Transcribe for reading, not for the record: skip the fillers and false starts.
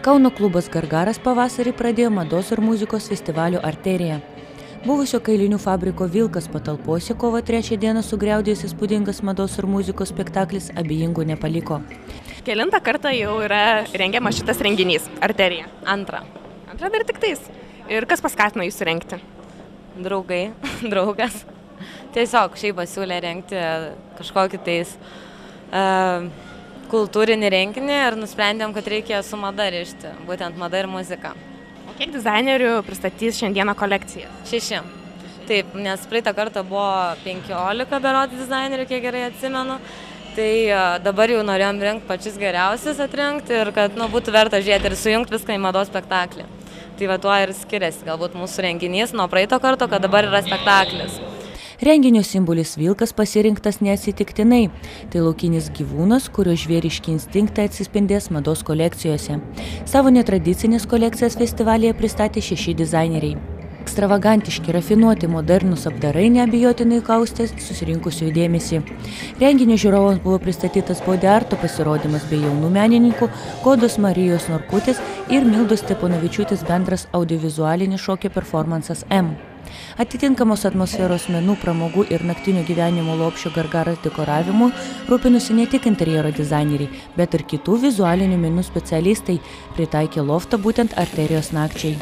Kauno klubas Gargaras pavasarį pradėjo mados ir muzikos festivalio Arterija. Buvusio kailinių fabriko Vilkas patalpose kovo 3 dieną sugriaudėjęs įspūdingas mados ir muzikos spektaklis abejingų nepaliko. Kelintą kartą jau yra rengiamas šitas renginys, Arterija? Antrą. Antrą dar tik tais. Ir kas paskatino jūs rengti? Draugai, draugas. Tiesiog šiaip pasiūlė rengti kažkokį tais kultūrinį renginį ir nusprendėm, kad reikia su mada rišti, būtent mada ir muzika. O kiek dizainerių pristatys šiandieną kolekciją? 6. Taip, nes praeitą kartą buvo 15 berods dizainerių, kiek gerai atsimenu. Tai dabar jau norėjom rinkti pačius geriausius atrinkti ir kad būtų verta žiūrėti ir sujungti viską į mados spektaklį. Tai va tuo ir skiriasi galbūt mūsų renginys nuo praeito karto, kad dabar yra spektaklis. Renginio simbolis vilkas pasirinktas neatsitiktinai. Tai laukinis gyvūnas, kurio žvėriški instinktai atsispindės mados kolekcijose. Savo netradicinės kolekcijas festivalyje pristatė 6 dizaineriai. Ekstravagantiški, rafinuoti, modernūs apdarai neabejotinai kaustė susirinkusiųjų dėmesį. Renginio žiūrovams buvo pristatytas body arto pasirodymas bei jaunų menininkų Godos Marijos Norkutės ir Mildos Steponavičiūtės bendras audiovizualinis šokio performansas M. Atitinkamos atmosferos menų, pramogų ir naktinio gyvenimo lopšio Gargaras dekoravimu rūpinosi ne tik interjero dizaineriai, bet ir kitų vizualinių menų specialistai pritaikė loftą būtent Arterijos nakčiai.